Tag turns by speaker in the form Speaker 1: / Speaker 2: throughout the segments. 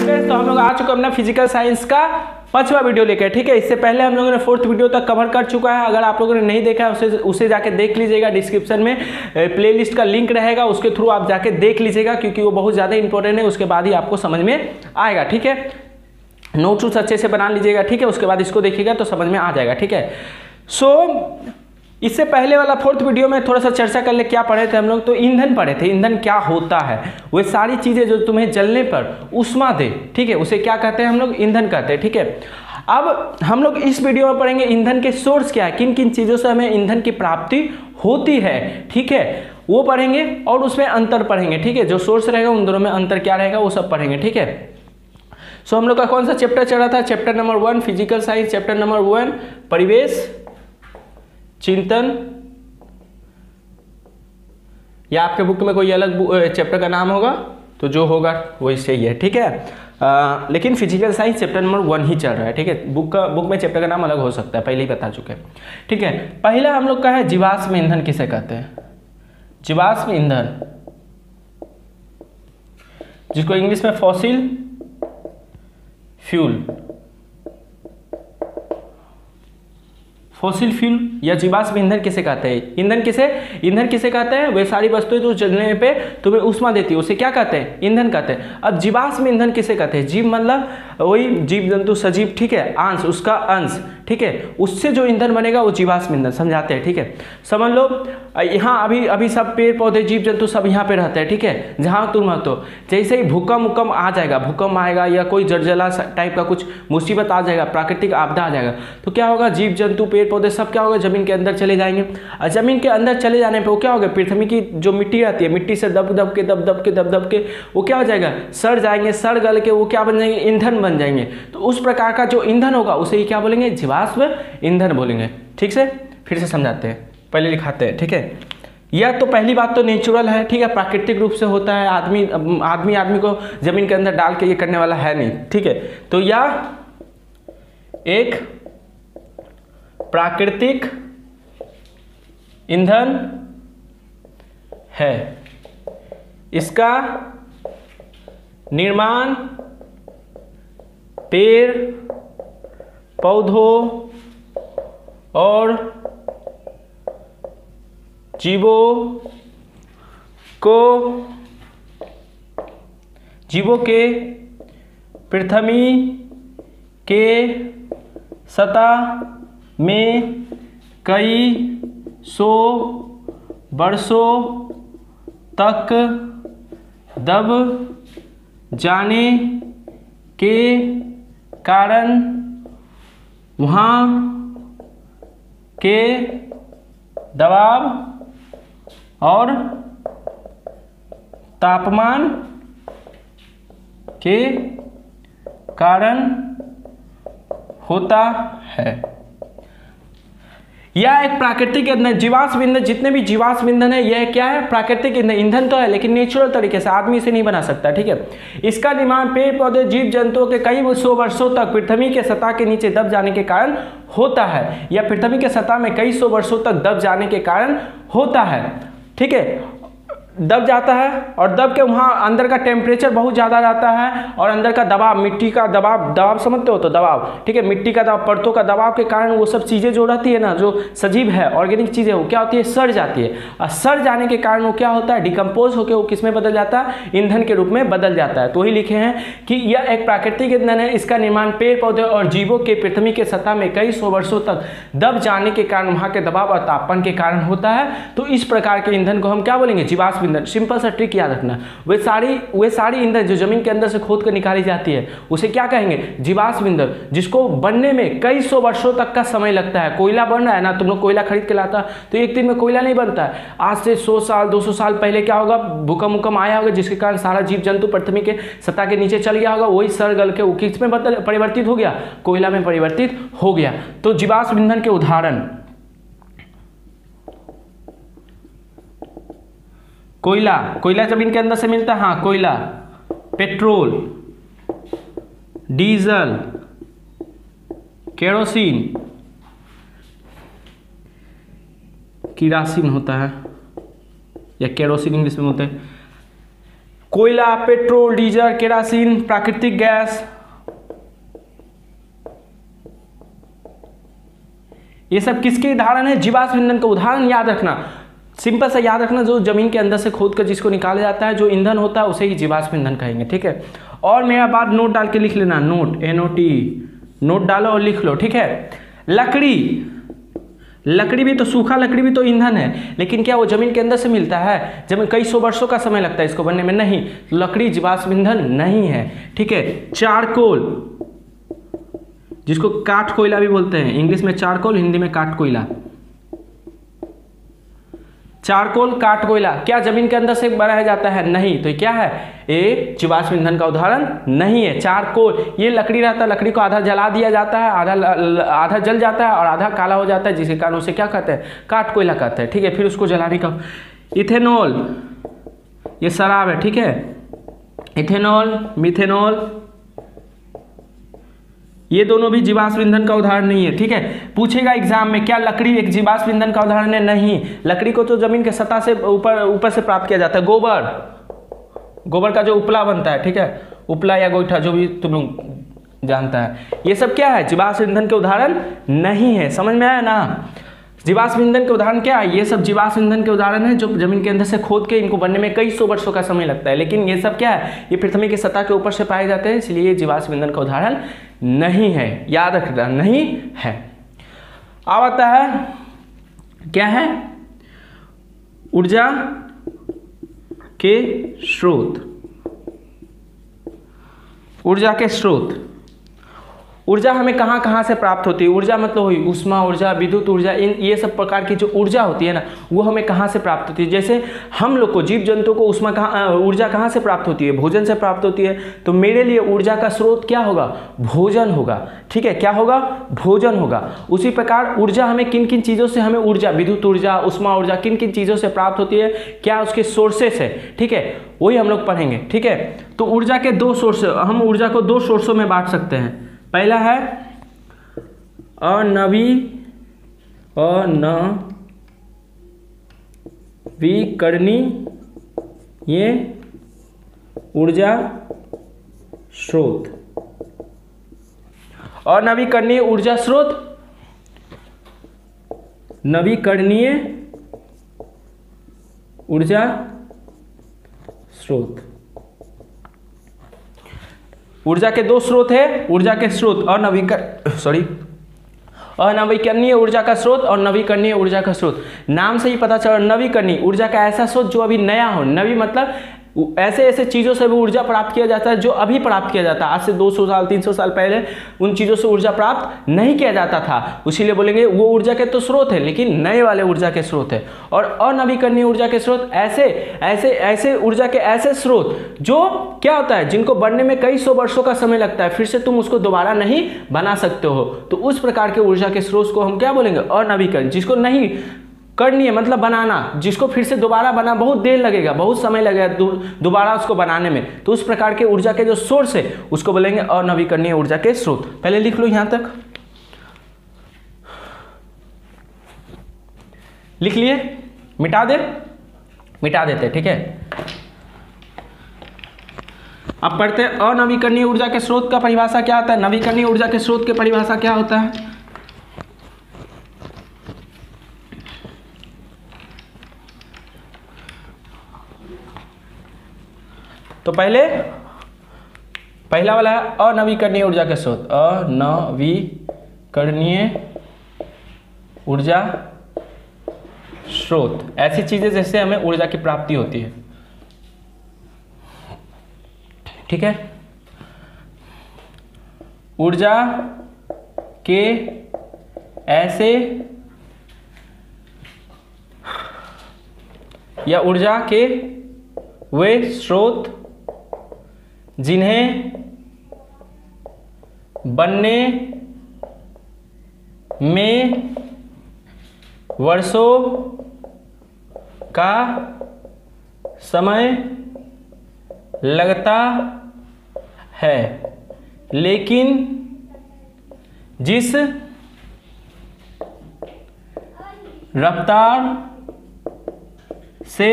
Speaker 1: तो हम लोग आ चुके हैं अपना फिजिकल साइंस का 5वां वीडियो लेकर, ठीक है। इससे पहले हम लोगों ने 4th वीडियो तक कवर कर चुका है। अगर आप लोगों ने नहीं देखा है उसे जाके देख लीजिएगा। डिस्क्रिप्शन में प्लेलिस्ट का लिंक रहेगा, उसके थ्रू आप जाके देख लीजिएगा, क्योंकि वो बहुत ज़्यादा इंपॉर्टेंट है। उसके बाद ही आपको समझ में आएगा, ठीक है। नोट्स अच्छे से बना लीजिएगा, ठीक है। उसके बाद इसको देखिएगा तो समझ में आ जाएगा, ठीक है। इससे पहले वाला 4th वीडियो में थोड़ा सा चर्चा कर ले, क्या पढ़े थे हम लोग, तो ईंधन पढ़े थे। ईंधन क्या होता है, वे सारी चीज़ें जो तुम्हें जलने पर ऊष्मा दे, ठीक है, उसे क्या कहते हैं हम लोग, ईंधन कहते हैं, ठीक है। अब हम लोग इस वीडियो में पढ़ेंगे ईंधन के सोर्स क्या है, किन किन चीज़ों से हमें ईंधन की प्राप्ति होती है, ठीक है, वो पढ़ेंगे और उसमें अंतर पढ़ेंगे, ठीक है। जो सोर्स रहेगा उन दोनों में अंतर क्या रहेगा वो सब पढ़ेंगे, ठीक है। हम लोग का कौन सा चैप्टर चल रहा था, chapter number 1 physical science, chapter number 1 परिवेश चिंतन, या आपके बुक में कोई अलग चैप्टर का नाम होगा तो जो होगा वही सही है, ठीक है। लेकिन फिजिकल साइंस चैप्टर नंबर 1 ही चल रहा है, ठीक है। बुक में चैप्टर का नाम अलग हो सकता है, पहले ही बता चुके हैं, ठीक है। पहला हम लोग का है जीवाश्म ईंधन किसे कहते हैं, जीवाश्म ईंधन, जिसको इंग्लिश में फॉसिल फ्यूल, फॉसिल फ्यूल या जीवाश्म ईंधन किसे कहते हैं। ईंधन किसे कहते हैं, वे सारी वस्तुएं जो जलने पे तुम्हें ऊष्मा देती है उसे क्या कहते हैं, ईंधन कहते हैं। अब जीवाश्म ईंधन किसे कहते हैं, जीव मतलब वही जीव जंतु सजीव, ठीक है, अंश, उसका अंश, ठीक है, उससे जो ईंधन बनेगा वो जीवाश्म ईंधन, समझाते हैं, ठीक है। समझ लो यहाँ अभी सब पेड़ पौधे जीव जंतु सब यहाँ पे रहते हैं, ठीक है। जहाँ तुम तो जैसे ही भूकंप आ जाएगा, भूकंप आएगा या कोई जलजला टाइप का कुछ मुसीबत आ जाएगा, प्राकृतिक आपदा आ जाएगा, तो क्या होगा, जीव जंतु पेड़ पौधे सब क्या होगा, जमीन के अंदर चले जाएंगे। और जमीन के अंदर चले जाने पे वो क्या होगा, पृथ्वी की जो मिट्टी रहती है, मिट्टी से दब दब के वो क्या हो जाएगा, सड़ जाएंगे, सड़ गल के वो क्या बन जाएंगे, ईंधन बन जाएंगे। तो उस प्रकार का जो ईंधन होगा उसे ही क्या बोलेंगे, जीवाश्म ईंधन बोलेंगे, ठीक से। फिर से समझाते हैं, पहले लिखाते हैं, ठीक है। यह तो पहली बात तो नेचुरल है, ठीक है, प्राकृतिक रूप से होता है। आदमी को जमीन के अंदर डाल के ये करने वाला है नहीं, ठीक है। तो यह एक प्राकृतिक ईंधन है। इसका निर्माण पेड़ पौधों और जीवों के पृथ्वी के सतह में कई सौ वर्षों तक दब जाने के कारण वहाँ के दबाव और तापमान के कारण होता है। यह एक प्राकृतिक ईंधन, जीवाश्म ईंधन, जितने भी जीवाश्म ईंधन है यह क्या है, प्राकृतिक ईंधन। ईंधन तो है लेकिन नेचुरल तरीके से, आदमी इसे नहीं बना सकता, ठीक है। इसका निर्माण पेड़ पौधे जीव जंतुओं के कई सौ वर्षों तक पृथ्वी के सतह के नीचे दब जाने के कारण होता है, या पृथ्वी के सतह में कई सौ वर्षों तक दब जाने के कारण होता है, ठीक है। दब जाता है और दब के वहाँ अंदर का टेम्परेचर बहुत ज़्यादा रहता है और अंदर का दबाव, मिट्टी का दबाव समझते हो तो दबाव, ठीक है, मिट्टी का दबाव, परतों का दबाव के कारण वो सब चीज़ें जो रहती है ना, जो सजीव है, ऑर्गेनिक चीज़ें, वो क्या होती है, सड़ जाती है। और सड़ जाने के कारण वो क्या होता है, डिकम्पोज होकर वो किस में बदल जाता है, ईंधन के रूप में बदल जाता है। तो वही लिखे हैं कि यह एक प्राकृतिक ईंधन है। इसका निर्माण पेड़ पौधे और जीवों के पृथ्वी के सतह में कई सौ वर्षों तक दब जाने के कारण, वहाँ के दबाव और तापमान के कारण होता है। तो इस प्रकार के ईंधन को हम क्या बोलेंगे, जीवाश्म ईंधन। सिंपल सा ट्रिक याद रखना, वे सारी ईंधन जो जमीन के अंदर से खोद कर निकाली जाती है उसे क्या कहेंगे, जीवाश्म ईंधन, जिसको बनने में कई सौ वर्षों तक का समय लगता है। कोयला बन रहा है ना, तुम लोग कोयला खरीद के लाता तो एक दिन में कोयला नहीं बनता है। आज से 100 साल 200 साल पहले क्या होगा, भूकंप आया होगा जिसके कारण सारा जीव जंतु पृथ्वी के सतह के नीचे चल गया होगा, वही सड़ गल के किस में परिवर्तित हो गया, कोयला में परिवर्तित हो गया। तो जीवाश्म ईंधन के उदाहरण, कोयला जमीन के अंदर से मिलता है, हाँ, कोयला, पेट्रोल, डीजल, केरोसिन, किरासिन होता है या केरोसिन इंग्लिश में होता है, कोयला, पेट्रोल, डीजल, केरासिन, प्राकृतिक गैस, ये सब किसके उदाहरण है? जीवाश्म ईंधन का उदाहरण। याद रखना, सिंपल सा याद रखना, जो जमीन के अंदर से खोद कर जिसको निकाला जाता है, जो ईंधन होता है, उसे ही जीवाश्म ईंधन कहेंगे। ठीक है, और मेरा बात नोट डाल के लिख लेना, नोट, NOT, नोट डालो और लिख लो। ठीक है, लकड़ी, लकड़ी भी तो, सूखा लकड़ी भी तो ईंधन है, लेकिन क्या वो जमीन के अंदर से मिलता है? जब कई सौ वर्षों का समय लगता है इसको बनने में, नहीं, लकड़ी जीवाश्म ईंधन नहीं है। ठीक है, चारकोल, जिसको काठ कोयला भी बोलते हैं, इंग्लिश में चारकोल, हिंदी में काठ कोयला। चारकोल, काठ कोयला क्या जमीन के अंदर से बनाया जाता है? नहीं, तो क्या है? ये जीवाश्म ईंधन का उदाहरण नहीं है। चारकोल, ये लकड़ी रहता है, लकड़ी को आधा जला दिया जाता है, आधा जल जाता है और आधा काला हो जाता है, जिसके कारण उसे क्या कहते हैं? काठ कोयला कहते हैं। ठीक है, फिर उसको जलाने का। इथेनॉल, ये शराब है। ठीक है, इथेनॉल, मिथेनॉल, ये दोनों भी जीवाश्म ईंधन का उदाहरण नहीं है। ठीक है, पूछेगा एग्जाम में, क्या लकड़ी एक जीवाश्म ईंधन का उदाहरण है? नहीं, लकड़ी को तो जमीन के सतह से ऊपर से प्राप्त किया जाता है। गोबर, गोबर का जो उपला बनता है, ठीक है, उपला या गोईठा, जो भी तुम लोग जानता है, ये सब क्या है? जीवाश्म ईंधन के उदाहरण नहीं है। समझ में आया ना? जीवाश्म ईंधन के उदाहरण क्या है? ये सब जीवाश्म ईंधन के उदाहरण है जो जमीन के अंदर से खोद के इनको बनने में कई सौ वर्षों का समय लगता है, लेकिन ये सब क्या है? ये पृथ्वी की सतह के ऊपर से पाए जाते हैं, इसलिए ये जीवाश्म ईंधन का उदाहरण नहीं है। याद रखना, नहीं है। अब आता है, क्या है? ऊर्जा के स्रोत। ऊर्जा के स्रोत, ऊर्जा हमें कहाँ कहाँ से प्राप्त होती है? ऊर्जा मतलब हुई ऊष्मा ऊर्जा, विद्युत ऊर्जा, इन ये सब प्रकार की जो ऊर्जा होती है ना, वो हमें कहाँ से प्राप्त होती है? जैसे हम लोग को, जीव जंतु को ऊर्जा कहाँ से प्राप्त होती है? भोजन से प्राप्त होती है। तो मेरे लिए ऊर्जा का स्रोत क्या होगा? भोजन होगा। ठीक है, क्या होगा? भोजन होगा। उसी प्रकार ऊर्जा हमें किन किन चीज़ों से हमें ऊर्जा, विद्युत ऊर्जा, ऊष्मा ऊर्जा, किन किन चीज़ों से प्राप्त होती है? क्या उसके सोर्सेस है? ठीक है, वही हम लोग पढ़ेंगे। ठीक है, तो ऊर्जा के दो सोर्स, हम ऊर्जा को दो सोर्सों में बांट सकते हैं। पहला है अनवीकरणीय ऊर्जा स्रोत। अनवीकरणीय ऊर्जा स्रोत, नवीकरणीय ऊर्जा स्रोत। ऊर्जा के दो स्रोत है, ऊर्जा के स्रोत, अनवीकरणीय ऊर्जा का स्रोत और नवीकरणीय ऊर्जा का स्रोत। नाम से ही पता चला, नवीकरणीय ऊर्जा का ऐसा स्रोत जो अभी नया हो। नवी मतलब ऐसे ऐसे चीज़ों से भी ऊर्जा प्राप्त किया जाता है जो अभी प्राप्त किया जाता है। आज से 200 साल 300 साल पहले उन चीज़ों से ऊर्जा प्राप्त नहीं किया जाता था, इसीलिए बोलेंगे वो ऊर्जा के तो स्रोत है, लेकिन नए वाले ऊर्जा के स्रोत है। और अनवीकरणीय ऊर्जा के स्रोत ऐसे ऊर्जा के ऐसे स्रोत जो क्या होता है, जिनको बनने में कई सौ वर्षों का समय लगता है, फिर से तुम उसको दोबारा नहीं बना सकते हो। तो उस प्रकार के ऊर्जा के स्रोत को हम क्या बोलेंगे? अनवीकरण। जिसको नहीं करनी है मतलब बनाना, जिसको फिर से दोबारा बना बहुत देर लगेगा, बहुत समय लगेगा दोबारा उसको बनाने में, तो उस प्रकार के ऊर्जा के जो सोर्स है उसको बोलेंगे अनवीकरणीय ऊर्जा के स्रोत। पहले लिख लो, यहां तक लिख लिए? मिटा देते। ठीक है, अब पढ़ते हैं अनवीकरणीय ऊर्जा के स्रोत का परिभाषा क्या होता है। नवीकरणीय ऊर्जा के स्रोत की परिभाषा क्या होता है? तो पहला वाला है अनवीकरणीय ऊर्जा के स्रोत। अनवीकरणीय ऊर्जा स्रोत ऐसी चीजें जैसे हमें ऊर्जा की प्राप्ति होती है। ठीक है, ऊर्जा के ऐसे या ऊर्जा के वे स्रोत जिन्हें बनने में वर्षों का समय लगता है, लेकिन जिस रफ्तार से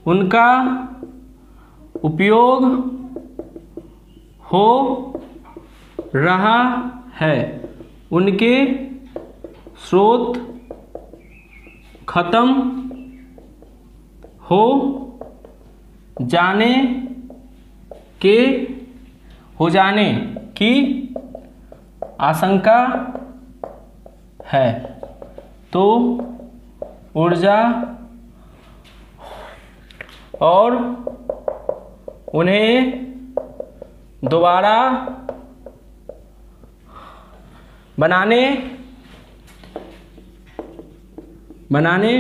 Speaker 1: उनका उपयोग हो रहा है, उनके स्रोत खत्म हो जाने की आशंका है, तो ऊर्जा और उन्हें दोबारा बनाने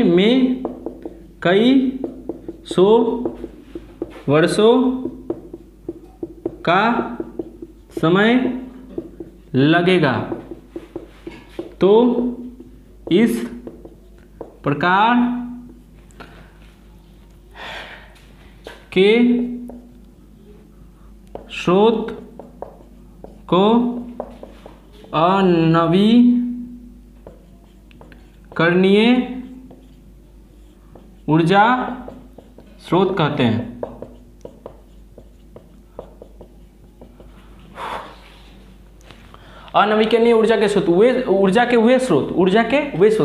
Speaker 1: में कई सौ वर्षों का समय लगेगा। तो इस प्रकार के स्रोत को अनवीकरणीय ऊर्जा स्रोत कहते हैं। अनवीकरणीय ऊर्जा के स्रोत, ऊर्जा के वे स्रोत,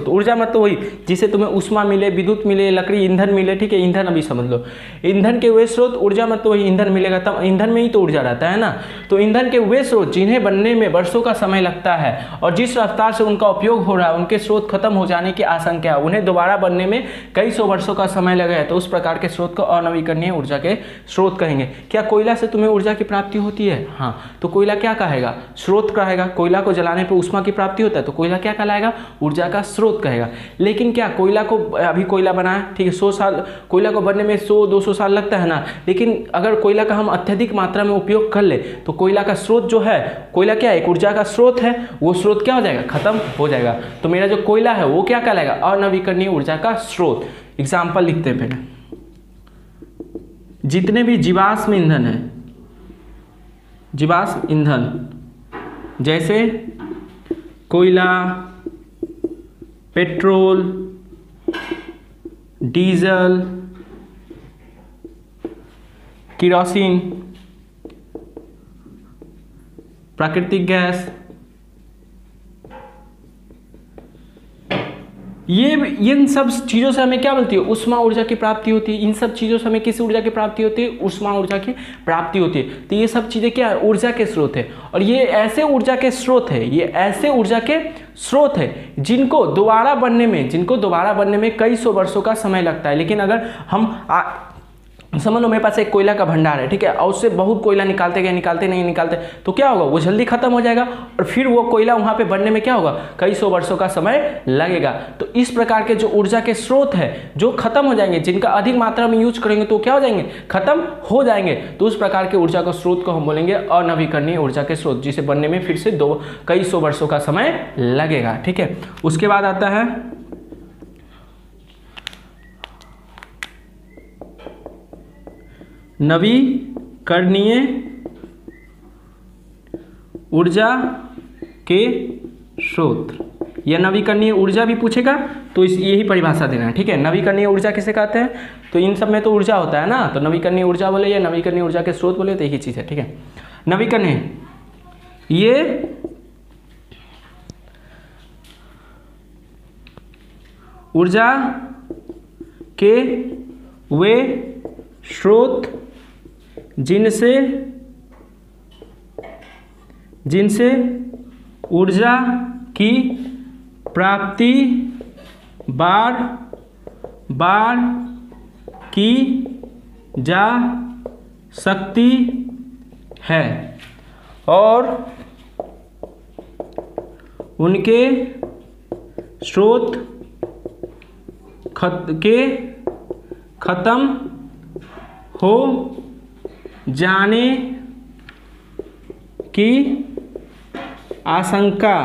Speaker 1: ऊर्जा मतलब वही जिसे तुम्हें ऊष्मा मिले, विद्युत मिले, लकड़ी, ईंधन मिले, ठीक है, ईंधन अभी समझ लो, ईंधन के वे स्रोत, ऊर्जा मतलब वही ईंधन मिलेगा तब, ईंधन में ही तो ऊर्जा रहता है ना। तो ईंधन के वे स्रोत जिन्हें बनने में वर्षों का समय लगता है और जिस रफ्तार से उनका उपयोग हो रहा है, उनके स्रोत खत्म हो जाने की आशंका है, उन्हें दोबारा बनने में कई सौ वर्षों का समय लगे, तो उस प्रकार के स्रोत को अनवीकरणीय ऊर्जा के स्रोत कहेंगे। क्या कोयला से तुम्हें ऊर्जा की प्राप्ति होती है? हाँ, तो कोयला क्या कहेगा? स्रोत कहेगा। कोयला को जलाने पर ऊष्मा की प्राप्ति होता है, तो कोयला क्या कहलाएगा? ऊर्जा का स्रोत कहेगा। लेकिन क्या कोयला को, अभी कोयला बना है, ठीक है, 100 साल कोयला को बनने में 100-200 साल लगता है ना, लेकिन अगर कोयला का हम अत्यधिक मात्रा में उपयोग कर ले तो कोयला का स्रोत जो है, कोयला क्या है? एक ऊर्जा का स्रोत है, वो स्रोत क्या हो जाएगा? खत्म हो जाएगा। तो मेरा जो कोयला है वो क्या कहलाएगा? अनवीकरणीय ऊर्जा का स्रोत। एग्जाम्पल लिखते हैं पहले, जितने भी जीवाश्म ईंधन है, जीवाश्म ईंधन जैसे कोयला, पेट्रोल, डीजल, केरोसिन, प्राकृतिक गैस, ये इन सब चीज़ों से हमें क्या मिलती है? ऊष्मा ऊर्जा की प्राप्ति होती है। इन सब चीज़ों से हमें किस ऊर्जा की प्राप्ति होती है? ऊष्मा ऊर्जा की प्राप्ति होती है। तो ये सब चीज़ें क्या है? ऊर्जा के स्रोत है। और ये ऐसे ऊर्जा के स्रोत है, जिनको दोबारा बनने में कई सौ वर्षों का समय लगता है। लेकिन अगर हम समझ लो मेरे पास एक कोयला का भंडार है, ठीक है, और उससे बहुत कोयला निकालते तो क्या होगा? वो जल्दी खत्म हो जाएगा और फिर वो कोयला वहां पे बनने में क्या होगा? कई सौ वर्षों का समय लगेगा। तो इस प्रकार के जो ऊर्जा के स्रोत है जो खत्म हो जाएंगे, जिनका अधिक मात्रा में यूज करेंगे तो क्या हो जाएंगे? खत्म हो जाएंगे। तो उस प्रकार के ऊर्जा के स्रोत को हम बोलेंगे अनवीकरणीय ऊर्जा के स्रोत, जिसे बनने में फिर से कई सौ वर्षों का समय लगेगा, ठीक है। उसके बाद आता है नवीकरणीय ऊर्जा के स्रोत, या नवीकरणीय ऊर्जा भी पूछेगा तो यही परिभाषा देना है, ठीक है। नवीकरणीय ऊर्जा किसे कहते हैं? तो इन सब में तो ऊर्जा होता है ना, तो नवीकरणीय ऊर्जा बोले या नवीकरणीय ऊर्जा के स्रोत बोले तो यही चीज़ है, ठीक है। नवीकरणीय ये ऊर्जा के वे स्रोत जिनसे ऊर्जा की प्राप्ति बार बार की जा सकती है और उनके स्रोत खत्म हो जाने की आशंका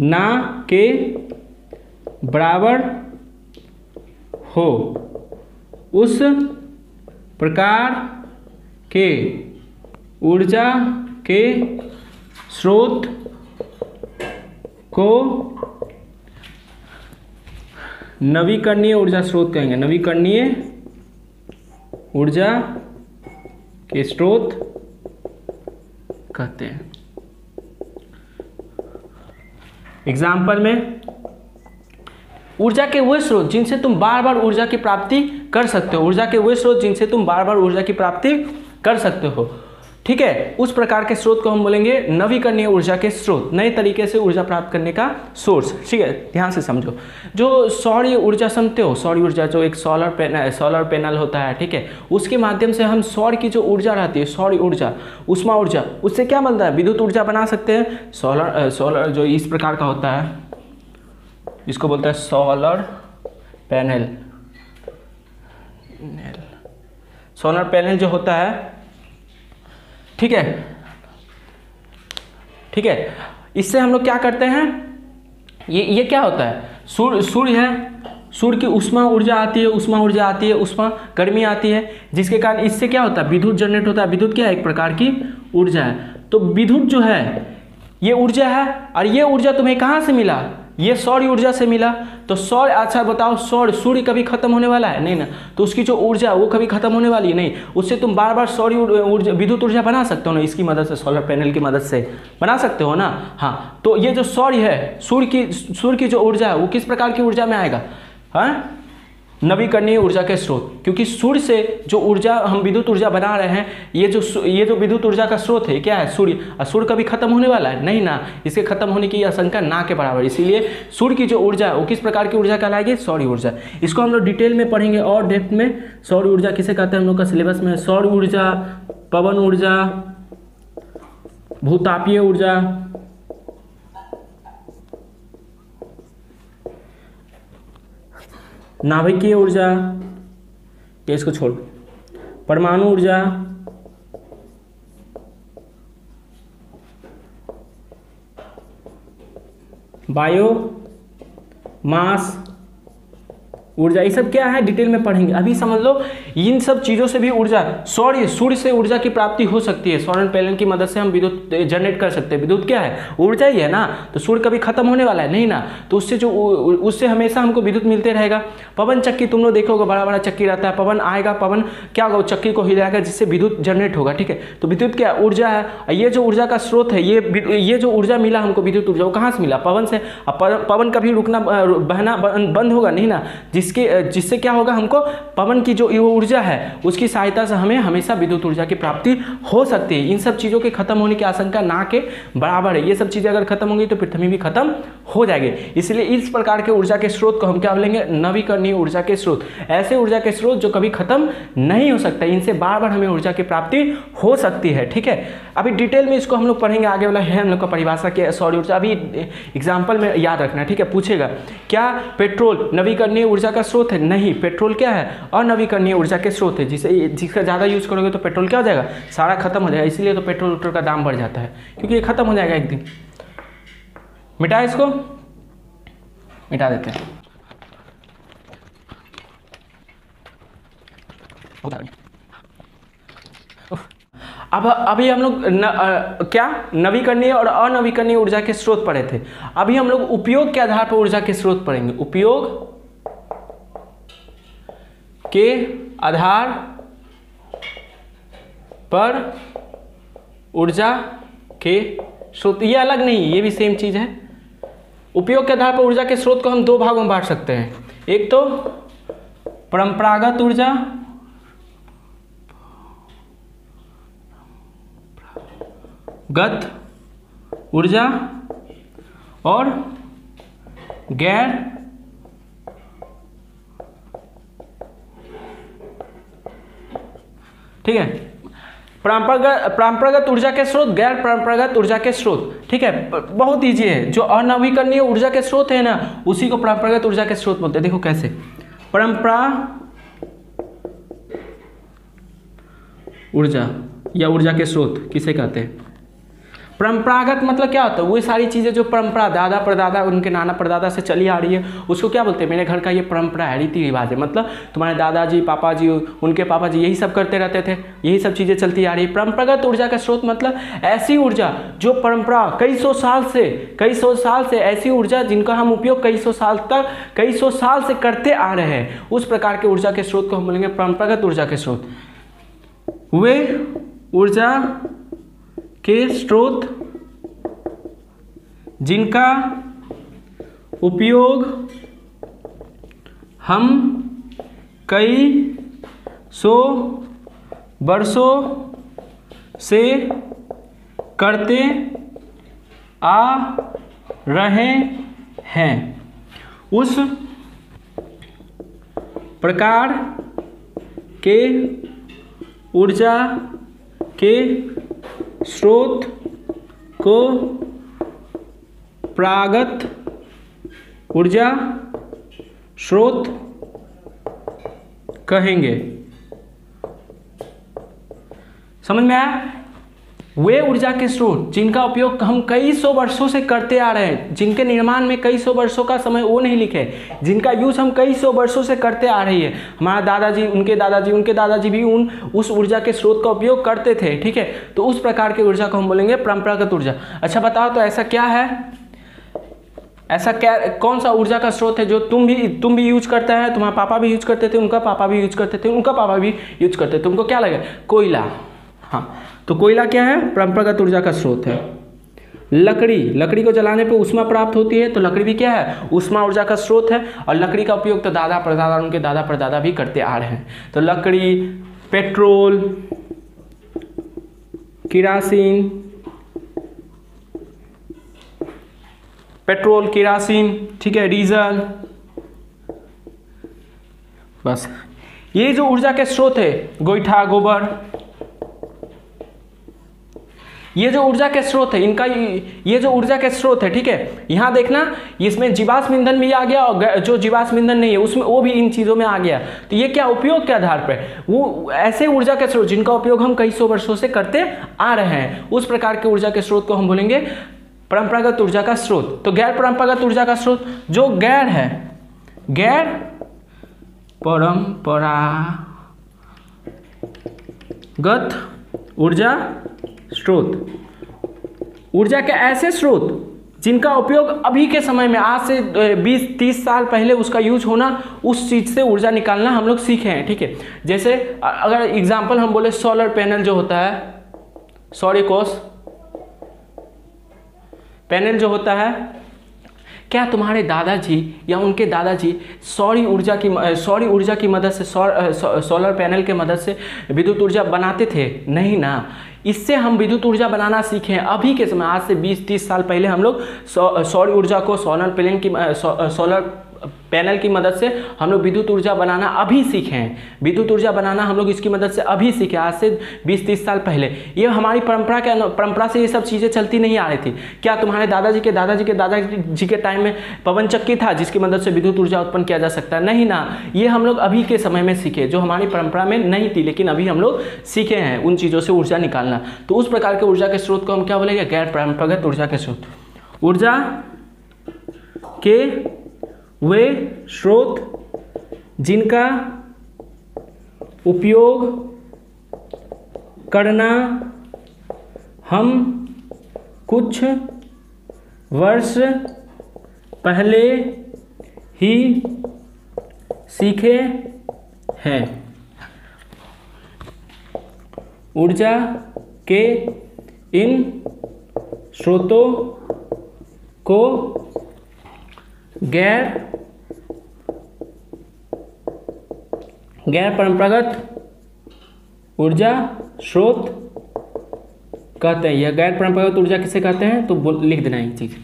Speaker 1: ना के बराबर हो, उस प्रकार के ऊर्जा के स्रोत को नवीकरणीय ऊर्जा स्रोत कहेंगे। नवीकरणीय ऊर्जा के स्रोत कहते हैं। एग्जाम्पल में ऊर्जा के वो स्रोत जिनसे तुम बार बार ऊर्जा की प्राप्ति कर सकते हो, ऊर्जा के वो स्रोत जिनसे तुम बार बार ऊर्जा की प्राप्ति कर सकते हो, ठीक है, उस प्रकार के स्रोत को हम बोलेंगे नवीकरणीय ऊर्जा के स्रोत, नए तरीके से ऊर्जा प्राप्त करने का सोर्स। ठीक है, ध्यान से समझो। जो सौर ऊर्जा समझते हो, सौर ऊर्जा जो एक सोलर पैनल होता है, ठीक है, उसके माध्यम से हम सौर की जो ऊर्जा रहती है, सौर ऊर्जा, उष्मा ऊर्जा, उससे क्या बनता है, विद्युत ऊर्जा बना सकते हैं। सोलर जो इस प्रकार का होता है, इसको बोलते हैं सोलर पैनल। सोलर पैनल जो होता है, ठीक है, ठीक है, इससे हम लोग क्या करते हैं, ये क्या होता है, सूर्य है, सूर्य की उष्मा ऊर्जा आती है, उष्मा ऊर्जा आती है, उष्मा गर्मी आती है, जिसके कारण इससे क्या होता है, विद्युत जनरेट होता है। विद्युत क्या है, एक प्रकार की ऊर्जा है। तो विद्युत जो है ये ऊर्जा है, और ये ऊर्जा तुम्हें कहाँ से मिला, ये सौर ऊर्जा से मिला। तो सौर, अच्छा बताओ, सूर्य कभी खत्म होने वाला है नहीं ना, तो उसकी जो ऊर्जा वो कभी खत्म होने वाली है नहीं, उससे तुम बार बार सौर ऊर्जा, विद्युत ऊर्जा बना सकते हो ना, इसकी मदद से, सोलर पैनल की मदद से बना सकते हो ना। हाँ, तो ये जो सौर है, सूर्य की जो ऊर्जा है वो किस प्रकार की ऊर्जा में आएगा, हाँ, नवीकरणीय ऊर्जा के स्रोत, क्योंकि सूर्य से जो ऊर्जा हम विद्युत ऊर्जा बना रहे हैं, ये जो विद्युत ऊर्जा का स्रोत है क्या है, सूर्य, और सूर्य कभी खत्म होने वाला है नहीं ना, इसके खत्म होने की आशंका ना के बराबर, इसीलिए सूर्य की जो ऊर्जा है वो किस प्रकार की ऊर्जा कहलाएगी, सौर ऊर्जा। इसको हम लोग डिटेल में पढ़ेंगे और डेप्थ में। सौर ऊर्जा किसे कहते हैं, हम लोग का सिलेबस में सौर ऊर्जा, पवन ऊर्जा, भूतापीय ऊर्जा, नाभिकीय ऊर्जा, ये इसको छोड़, परमाणु ऊर्जा, बायो मास ऊर्जा, ये सब क्या है डिटेल में पढ़ेंगे। अभी समझ लो इन सब चीज़ों से भी ऊर्जा, सूर्य से ऊर्जा की प्राप्ति हो सकती है। सोलर पैनल की मदद से हम विद्युत जनरेट कर सकते हैं। विद्युत क्या है, ऊर्जा ही है ना, तो सूर्य कभी खत्म होने वाला है नहीं ना, तो उससे हमेशा हमको विद्युत मिलते रहेगा। पवन चक्की तुम लोग देखोगे, बड़ा बड़ा चक्की रहता है, पवन आएगा, पवन क्या होगा, चक्की को हिलाएगा, जिससे विद्युत जनरेट होगा। ठीक है, तो विद्युत क्या ऊर्जा है, ये जो ऊर्जा का स्रोत है, ये जो ऊर्जा मिला हमको विद्युत ऊर्जा, वो कहाँ से मिला, पवन से। अब पवन कभी रुकना बहना बंद होगा नहीं ना, जिससे क्या होगा, हमको पवन की जो ऊर्जा है उसकी सहायता से हमें हमेशा विद्युत ऊर्जा की प्राप्ति हो सकती है। इन सब चीज़ों के खत्म होने की आशंका ना के बराबर है। ये सब चीज़ें अगर खत्म होंगी तो पृथ्वी भी खत्म हो जाएगी। इसलिए इस प्रकार के ऊर्जा के स्रोत को हम क्या बोलेंगे, नवीकरणीय ऊर्जा के स्रोत। ऐसे ऊर्जा के स्रोत जो कभी खत्म नहीं हो सकता, इनसे बार बार हमें ऊर्जा की प्राप्ति हो सकती है। ठीक है, अभी डिटेल में इसको हम लोग पढ़ेंगे, आगे वाला है हम लोग का परिभाषा के सौर ऊर्जा। अभी एग्जाम्पल में याद रखना, ठीक है, पूछेगा क्या पेट्रोल नवीकरणीय ऊर्जा का स्रोत है? नहीं, पेट्रोल क्या है, अनवीकरणीय ऊर्जा के स्रोत है। जिसका ज़्यादा यूज करोगे तो पेट्रोल क्या हो जाएगा, सारा खत्म हो जाएगा। इसलिए तो पेट्रोल का दाम बढ़ जाता है, क्योंकि ये खत्म हो जाएगा एक दिन। मिटा, इसको मिटा देते हैं। अब अभी हम लोग क्या नवीकरणीय और अनवीकरणीय ऊर्जा के स्रोत पढ़े थे। अभी हम लोग उपयोग के आधार पर ऊर्जा के स्रोत पढ़ेंगे। उपयोग के आधार पर ऊर्जा के स्रोत, ये अलग नहीं, ये भी सेम चीज है। उपयोग के आधार पर ऊर्जा के स्रोत को हम दो भागों में बांट सकते हैं। एक तो परंपरागत ऊर्जा, गत ऊर्जा, और गैर ठीक है, परंपरागत ऊर्जा के स्रोत, गैर परंपरागत ऊर्जा के स्रोत। ठीक है, बहुत ईजी है। जो अनवीकरणीय ऊर्जा के स्रोत है ना, उसी को परंपरागत ऊर्जा के स्रोत बोलते हैं। देखो कैसे, परंपरा ऊर्जा या ऊर्जा के स्रोत किसे कहते हैं? परंपरागत मतलब क्या होता है, वो सारी चीज़ें जो परंपरा दादा परदादा उनके नाना परदादा से चली आ रही है, उसको क्या बोलते हैं, मेरे घर का ये परंपरा है, रीति रिवाज है। मतलब तुम्हारे दादाजी, पापा जी, उनके पापा जी यही सब करते रहते थे, यही सब चीज़ें चलती आ रही है। परंपरागत ऊर्जा का स्रोत मतलब ऐसी ऊर्जा जो परंपरा कई सौ साल से ऐसी ऊर्जा जिनका हम उपयोग कई सौ साल से करते आ रहे हैं, उस प्रकार के ऊर्जा के स्रोत को हम बोलेंगे परंपरागत ऊर्जा के स्रोत। वे ऊर्जा के स्रोत जिनका उपयोग हम कई सौ वर्षों से करते आ रहे हैं, उस प्रकार के ऊर्जा के स्रोत को प्रागत ऊर्जा स्रोत कहेंगे। समझ में आया? वे ऊर्जा के स्रोत जिनका उपयोग हम कई सौ वर्षों से करते आ रहे हैं, जिनके निर्माण में कई सौ वर्षों का समय वो नहीं लिखे, जिनका यूज हम कई सौ वर्षों से करते आ रही है। हमारा दादाजी, उनके दादाजी भी उस ऊर्जा के स्रोत का उपयोग करते थे। ठीक है, तो उस प्रकार की ऊर्जा को हम बोलेंगे परंपरागत ऊर्जा। अच्छा बताओ, तो ऐसा क्या है, ऐसा क्या, कौन सा ऊर्जा का स्रोत है जो तुम भी यूज करता है, तुम्हारा पापा भी यूज करते थे, उनका पापा भी यूज करते थे, उनका पापा भी यूज करते थे। तुमको क्या लगे? कोयला। हाँ, तो कोयला क्या है? परंपरागत ऊर्जा का स्रोत है। लकड़ी को जलाने पे ऊष्मा प्राप्त होती है, तो लकड़ी भी क्या है? ऊष्मा ऊर्जा का स्रोत है। और लकड़ी का उपयोग तो दादा परदादा, उनके दादा परदादा भी करते आ रहे हैं। तो लकड़ी, पेट्रोल, किरासिन, ठीक है, डीजल, बस ये जो ऊर्जा के स्रोत है, गोईठा, गोबर, ये जो ऊर्जा के स्रोत है, इनका ये जो ऊर्जा के स्रोत है, ठीक है, यहां देखना, इसमें जीवाश्म ईंधन भी आ गया और जो जीवाश्म ईंधन नहीं है उसमें वो भी इन चीजों में आ गया। तो ये क्या, उपयोग के आधार पर वो ऐसे ऊर्जा के स्रोत जिनका उपयोग हम कई सौ वर्षों से करते आ रहे हैं, उस प्रकार के ऊर्जा के स्रोत को हम बोलेंगे परंपरागत ऊर्जा का स्रोत। तो गैर परंपरागत ऊर्जा का स्रोत जो गैर है, गैर परंपरागत ऊर्जा स्रोत, ऊर्जा के ऐसे स्रोत जिनका उपयोग अभी के समय में, आज से 20-30 साल पहले उसका यूज होना, उस चीज से ऊर्जा निकालना हम लोग सीखे हैं। ठीक है, जैसे अगर एग्जांपल हम बोले, सोलर पैनल जो होता है, सौरकोश पैनल जो होता है, क्या तुम्हारे दादाजी या उनके दादाजी सौर ऊर्जा की मदद से, सोलर पैनल के मदद से विद्युत ऊर्जा बनाते थे? नहीं ना। इससे हम विद्युत ऊर्जा बनाना सीखे हैं अभी के समय, आज से 20-30 साल पहले हम लोग सौर ऊर्जा को सोलर पैनल की मदद से हम लोग विद्युत ऊर्जा बनाना अभी सीखे हैं। विद्युत ऊर्जा बनाना हम लोग इसकी मदद से अभी सीखे, आज से 20-30 साल पहले। ये हमारी परंपरा से ये सब चीज़ें चलती नहीं आ रही थी। क्या तुम्हारे दादाजी के टाइम में पवन चक्की था जिसकी मदद से विद्युत ऊर्जा उत्पन्न किया जा सकता है? नहीं ना। ये हम लोग अभी के समय में सीखे, जो हमारी परंपरा में नहीं थी, लेकिन अभी हम लोग सीखे हैं उन चीज़ों से ऊर्जा निकालना। तो उस प्रकार के ऊर्जा के स्रोत को हम क्या बोलेंगे? गैर परंपरागत ऊर्जा के स्रोत। ऊर्जा के वे स्रोत जिनका उपयोग करना हम कुछ वर्ष पहले ही सीखे हैं। ऊर्जा के इन स्रोतों को गैर परंपरागत ऊर्जा स्रोत कहते हैं। यह गैर परंपरागत ऊर्जा किसे कहते हैं? तो लिख देना ये चीज।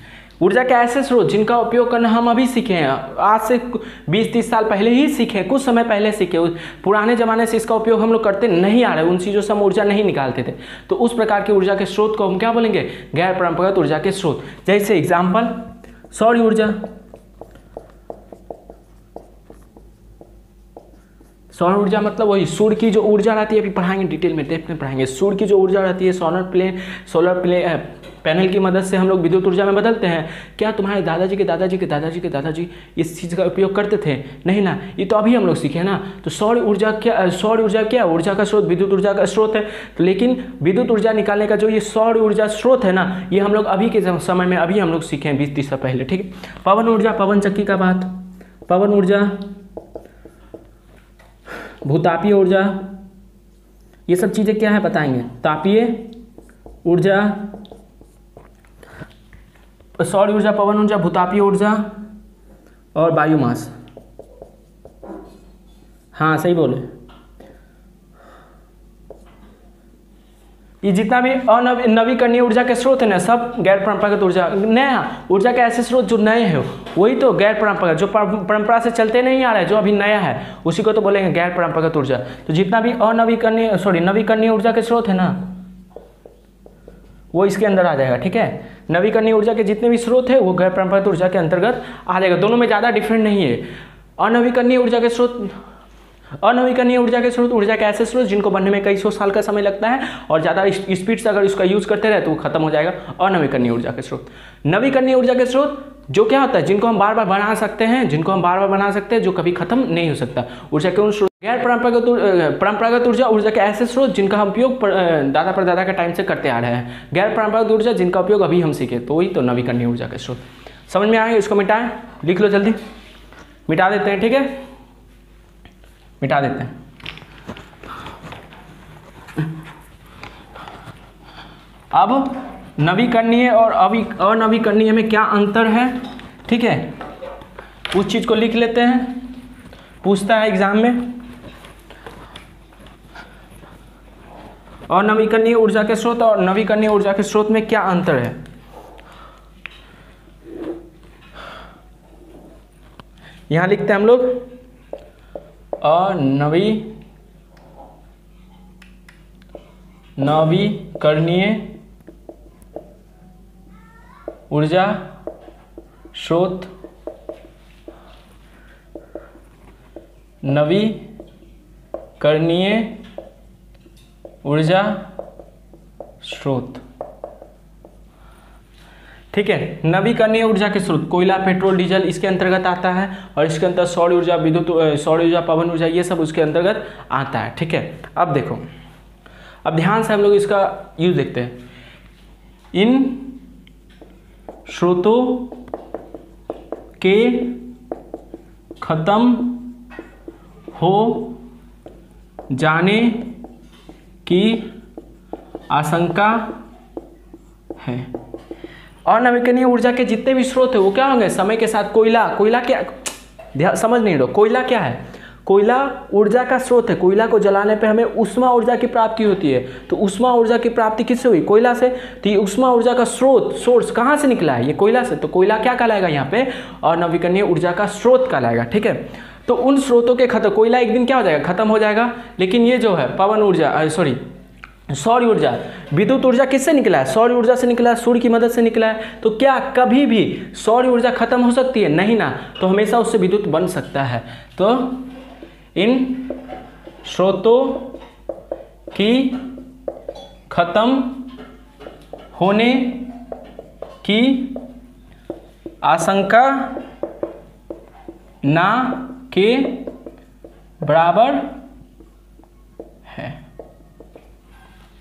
Speaker 1: ऊर्जा के ऐसे स्रोत जिनका उपयोग करना हम अभी सीखे हैं, आज से 20-30 साल पहले ही सीखे, कुछ समय पहले सीखे। पुराने जमाने से इसका उपयोग हम लोग करते नहीं आ रहे, उन चीज़ों से हम ऊर्जा नहीं निकालते थे। तो उस प्रकार की ऊर्जा के स्रोत को हम क्या बोलेंगे? गैर परंपरागत ऊर्जा के स्रोत। जैसे एग्जाम्पल, सौर ऊर्जा। सौर ऊर्जा मतलब वही सूर्य की जो ऊर्जा रहती है, अभी पढ़ाएंगे डिटेल में, डेप्थ में पढ़ाएंगे। सूर्य की जो ऊर्जा रहती है, सोलर पैनल की मदद से हम लोग विद्युत ऊर्जा में बदलते हैं। क्या तुम्हारे दादाजी के दादाजी इस चीज़ का उपयोग करते थे? नहीं ना, ये तो अभी हम लोग सीखे ना। तो सौर ऊर्जा क्या ऊर्जा का स्रोत, विद्युत ऊर्जा का स्रोत है। तो लेकिन विद्युत ऊर्जा निकालने का जो ये सौर ऊर्जा स्रोत है ना, ये हम लोग अभी के समय में अभी हम लोग सीखे हैं 20-30 साल पहले। ठीक है। पवन ऊर्जा, पवन चक्की का बात, पवन ऊर्जा, भूतापीय ऊर्जा, ये सब चीज़ें क्या है बताएंगे। तापीय ऊर्जा, सौर ऊर्जा, पवन ऊर्जा, भूतापीय ऊर्जा और बायोमास। हाँ सही बोले। ये जितना भी नवीकरणीय ऊर्जा के स्रोत है ना, सब गैर परंपरागत ऊर्जा, नया ऊर्जा के ऐसे स्रोत जो नए हैं वही तो गैर परंपरागत, जो परंपरा से चलते नहीं आ रहा है, जो अभी नया है उसी को तो बोलेंगे गैर परंपरागत ऊर्जा। तो जितना भी नवीकरणीय ऊर्जा के स्रोत है ना वो इसके अंदर आ जाएगा, ठीक है। नवीकरणीय ऊर्जा के जितने भी स्रोत है वो गैर परंपरागत ऊर्जा के अंतर्गत आ जाएगा। दोनों में ज़्यादा डिफरेंट नहीं है। अनवीकरणीय ऊर्जा के स्रोत, अनवीकरणीय ऊर्जा के स्रोत ऊर्जा के ऐसे स्रोत जिनको बनने में कई सौ साल का समय लगता है और ज़्यादा स्पीड से अगर इसका यूज़ करते रहे तो वो खत्म हो जाएगा। अनवीकरणीय ऊर्जा के स्रोत। नवीकरणीय ऊर्जा के स्रोत जो क्या होता है, जिनको हम बार बार बना सकते हैं, जो कभी खत्म नहीं हो सकता। ऊर्जा के उन स्रोत। गैर परंपरागत ऊर्जा, ऊर्जा के ऐसे स्रोत जिनका हम उपयोग दादा परदादा के टाइम से करते आ रहे हैं। गैर परंपरागत ऊर्जा जिनका उपयोग अभी हम सीखे, तो वही तो नवीकरणीय ऊर्जा के स्रोत। समझ में आएंगे? इसको मिटाएं, लिख लो जल्दी, मिटा देते हैं, ठीक है, मिटा देते हैं। अब नवीकरणीय और अनवीकरणीय में क्या अंतर है, ठीक है, उस चीज को लिख लेते हैं, पूछता है एग्जाम में। अनवीकरणीय ऊर्जा के स्रोत और नवीकरणीय ऊर्जा के स्रोत में क्या अंतर है। यहां लिखते हैं हम लोग नवीकरणीय ऊर्जा स्रोत, नवीकरणीय ऊर्जा स्रोत, ठीक है। नवीकरणीय ऊर्जा के स्रोत कोयला, पेट्रोल, डीजल इसके अंतर्गत आता है और इसके अंदर सौर ऊर्जा, सौर ऊर्जा, पवन ऊर्जा ये सब उसके अंतर्गत आता है, ठीक है। अब देखो, अब ध्यान से हम लोग इसका यूज देखते हैं। इन स्रोतों के खत्म हो जाने की आशंका है। अनवीकरणीय ऊर्जा के जितने भी स्रोत है वो क्या होंगे समय के साथ। कोयला क्या, समझ नहीं रहो, कोयला क्या है, कोयला ऊर्जा का स्रोत है। कोयला को जलाने पे हमें उष्मा ऊर्जा की प्राप्ति होती है। तो उष्मा ऊर्जा की प्राप्ति किससे हुई, कोयला से। तो ये उष्मा ऊर्जा का सोर्स कहाँ से निकला है, ये कोयला से। तो कोयला क्या कहलाएगा यहाँ पे, अनवीकरणीय ऊर्जा का स्रोत कहलाएगा, ठीक है। तो उन स्रोतों के खत्म, कोयला एक दिन क्या हो जाएगा, खत्म हो जाएगा। लेकिन ये जो है पवन ऊर्जा, सौर ऊर्जा, विद्युत ऊर्जा किससे निकला है, सौर ऊर्जा से निकला है, सूर्य की मदद से निकला है। तो क्या कभी भी सौर ऊर्जा खत्म हो सकती है, नहीं ना। तो हमेशा उससे विद्युत बन सकता है। तो इन स्रोतों की खत्म होने की आशंका ना के बराबर है।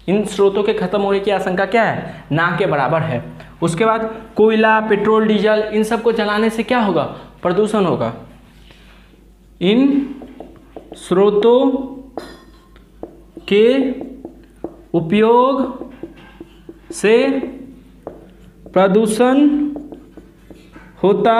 Speaker 1: इन स्रोतों के खत्म होने की आशंका क्या है, ना के बराबर है। उसके बाद कोयला, पेट्रोल, डीजल इन सब को जलाने से क्या होगा, प्रदूषण होगा। इन स्रोतों के उपयोग से प्रदूषण होता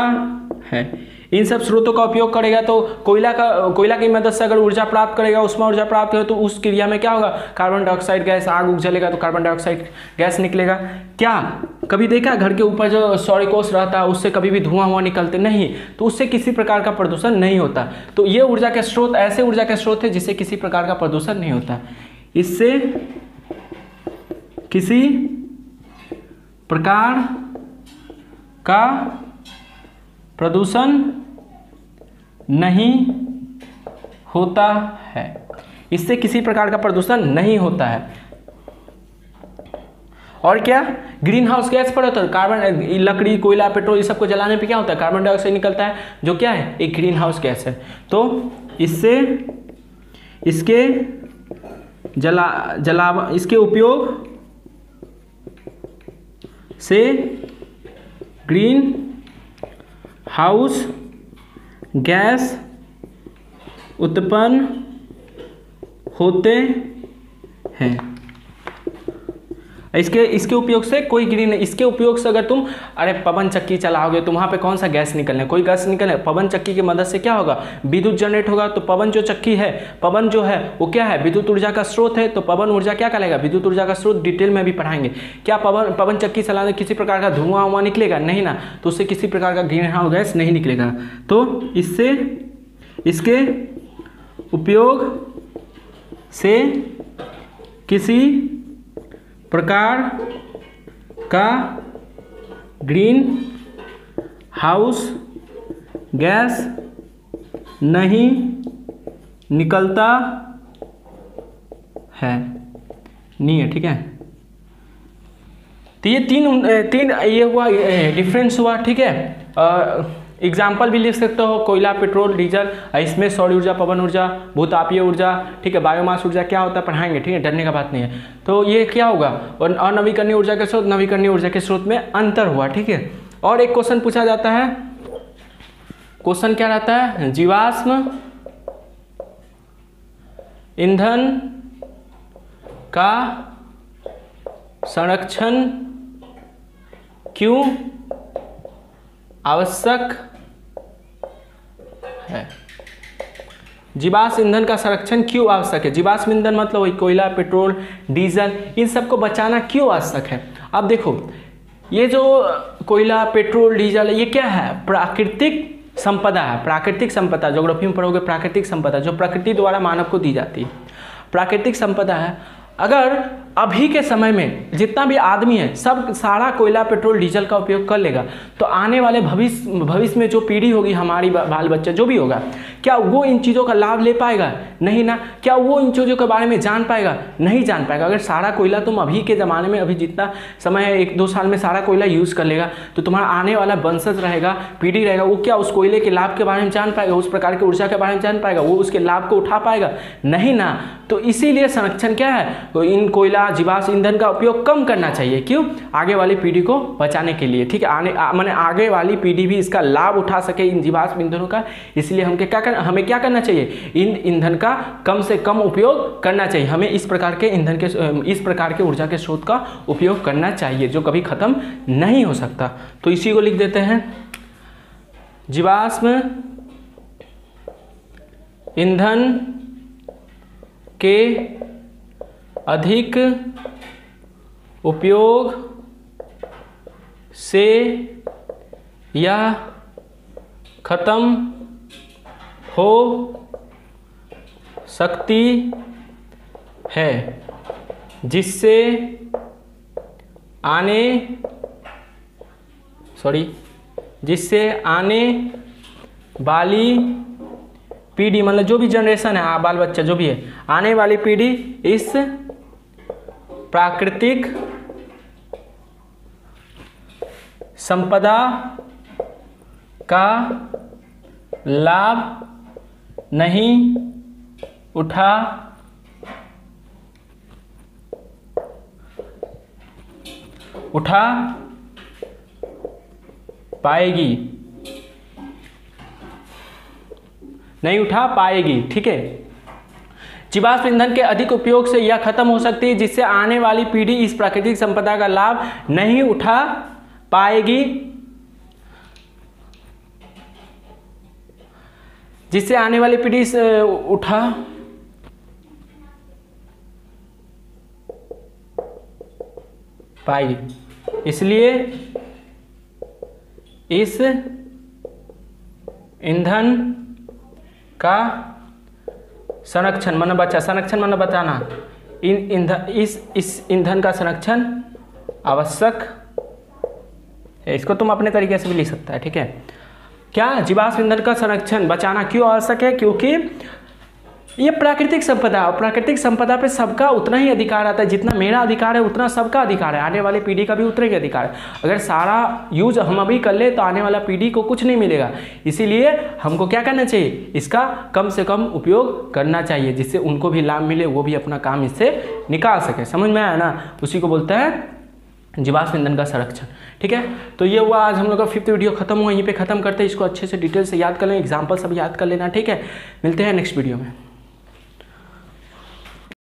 Speaker 1: है। इन सब स्रोतों का उपयोग करेगा तो कोयला की मदद से अगर ऊर्जा प्राप्त करेगा, उष्मा ऊर्जा प्राप्त करेगा, तो उस क्रिया में क्या होगा, कार्बन डाइऑक्साइड गैस, आग उग जलेगा तो कार्बन डाइऑक्साइड गैस निकलेगा। क्या कभी देखा घर के ऊपर जो सौरकोश रहता है उससे कभी भी धुआं निकलते नहीं, तो उससे किसी प्रकार का प्रदूषण नहीं होता। तो ये ऊर्जा के स्रोत ऐसे ऊर्जा के स्रोत है जिससे किसी प्रकार का प्रदूषण नहीं होता। इससे किसी प्रकार का प्रदूषण नहीं होता है। इससे किसी प्रकार का प्रदूषण नहीं होता है। और क्या, ग्रीन हाउस गैस पर होता है कार्बन, लकड़ी, कोयला, पेट्रोल ये सब को जलाने पे क्या होता है, कार्बन डाइऑक्साइड निकलता है, जो क्या है, एक ग्रीन हाउस गैस है। तो इससे इसके उपयोग से ग्रीन हाउस गैस उत्पन्न होते हैं। इसके उपयोग से कोई ग्रीन, इसके उपयोग से अगर तुम अरे पवन चक्की चलाओगे तो वहाँ पे कौन सा गैस निकलने, कोई गैस निकलने, पवन चक्की की मदद से क्या होगा, विद्युत जनरेट होगा। तो पवन जो चक्की है, पवन जो है वो क्या है, विद्युत ऊर्जा का स्रोत है। तो पवन ऊर्जा क्या कहलाएगा, विद्युत ऊर्जा का स्रोत। डिटेल में भी पढ़ाएंगे। क्या पवन चक्की चलाने किसी प्रकार का धुआं उआं निकलेगा, नहीं ना, तो उससे किसी प्रकार का ग्रीन हाउस गैस नहीं निकलेगा। तो इससे इसके उपयोग से किसी प्रकार का ग्रीन हाउस गैस नहीं निकलता है, नहीं है, ठीक है। तो ये तीन ये हुआ डिफरेंस हुआ, ठीक है। एग्जाम्पल भी लिख सकते हो, कोयला, पेट्रोल, डीजल, इसमें सौर ऊर्जा, पवन ऊर्जा, भूतापीय ऊर्जा, ठीक है, बायोमास ऊर्जा क्या होता है पढ़ाएंगे, ठीक है, डरने का बात नहीं है। तो ये क्या होगा, और अनवीकरणीय ऊर्जा के स्रोत, नवीकरणीय ऊर्जा के स्रोत में अंतर हुआ, ठीक है। और एक क्वेश्चन पूछा जाता है, क्वेश्चन क्या रहता है, जीवाश्म ईंधन का संरक्षण क्यों आवश्यक है। जीवाश्म ईंधन का संरक्षण क्यों आवश्यक है। जीवाश्म ईंधन मतलब वही कोयला, पेट्रोल, डीजल, इन सबको बचाना क्यों आवश्यक है। अब देखो ये जो कोयला, पेट्रोल, डीजल, ये क्या है, प्राकृतिक संपदा है। प्राकृतिक संपदा ज्योग्राफी में पढ़ोगे, प्राकृतिक संपदा जो प्रकृति द्वारा मानव को दी जाती है, प्राकृतिक संपदा है। अगर अभी के समय में जितना भी आदमी है सब सारा कोयला, पेट्रोल, डीजल का उपयोग कर लेगा तो आने वाले भविष्य में जो पीढ़ी होगी, हमारी बाल बच्चा जो भी होगा, क्या वो इन चीज़ों का लाभ ले पाएगा, नहीं ना। क्या वो इन चीज़ों के बारे में जान पाएगा, नहीं जान पाएगा। अगर सारा कोयला तुम अभी के ज़माने में, अभी जितना समय है 1-2 साल में सारा कोयला यूज़ कर लेगा तो तुम्हारा आने वाला वंशज रहेगा, पीढ़ी रहेगा, वो क्या उस कोयले के लाभ के बारे में जान पाएगा, उस प्रकार की ऊर्जा के बारे में जान पाएगा, वो उसके लाभ को उठा पाएगा, नहीं ना। तो इसीलिए संरक्षण क्या है, तो इन कोयला, जीवाश्म ईंधन का उपयोग कम करना चाहिए। क्यों, आगे वाली पीढ़ी को बचाने के लिए, ठीक है, माने आगे वाली पीढ़ी भी इसका लाभ उठा सके इन जीवाश्म ईंधनों का। इसलिए हमें क्या करना चाहिए, इन ईंधन का कम से कम उपयोग करना चाहिए। हमें इस प्रकार के ईंधन के, इस प्रकार के ऊर्जा के स्रोत का उपयोग करना चाहिए जो कभी खत्म नहीं हो सकता। तो इसी को लिख देते हैं, जीवाश्म ईंधन के अधिक उपयोग से यह खत्म हो सकती है, जिससे आने वाली पीढ़ी, मतलब जो भी जनरेशन है, बाल बच्चा जो भी है, आने वाली पीढ़ी इस प्राकृतिक संपदा का लाभ नहीं उठा पाएगी, नहीं उठा पाएगी, ठीक है। जीवाश्म ईंधन के अधिक उपयोग से यह खत्म हो सकती है, जिससे आने वाली पीढ़ी इस प्राकृतिक संपदा का लाभ नहीं उठा पाएगी, जिससे आने वाली पीढ़ी उठा पाएगी। इसलिए इस ईंधन का संरक्षण माना बचा, संरक्षण माना बचाना, इस ईंधन का संरक्षण आवश्यक है। इसको तुम अपने तरीके से भी लिख सकता है, ठीक है। क्या, जीवाश्म ईंधन का संरक्षण बचाना क्यों आवश्यक है, क्योंकि ये प्राकृतिक संपदा, और प्राकृतिक संपदा पे सबका उतना ही अधिकार आता है, जितना मेरा अधिकार है उतना सबका अधिकार है, आने वाली पीढ़ी का भी उतना ही अधिकार है। अगर सारा यूज हम अभी कर ले तो आने वाला पीढ़ी को कुछ नहीं मिलेगा। इसीलिए हमको क्या करना चाहिए, इसका कम से कम उपयोग करना चाहिए, जिससे उनको भी लाभ मिले, वो भी अपना काम इससे निकाल सके। समझ में आया ना, उसी को बोलते हैं जीवाश्म ईंधन का संरक्षण, ठीक है। तो ये हुआ आज हम लोग का 5th वीडियो खत्म हुआ, यहीं पे खत्म करते हैं। इसको अच्छे से डिटेल से याद कर लें, एग्जाम्पल सब याद कर लेना, ठीक है। मिलते हैं नेक्स्ट वीडियो में।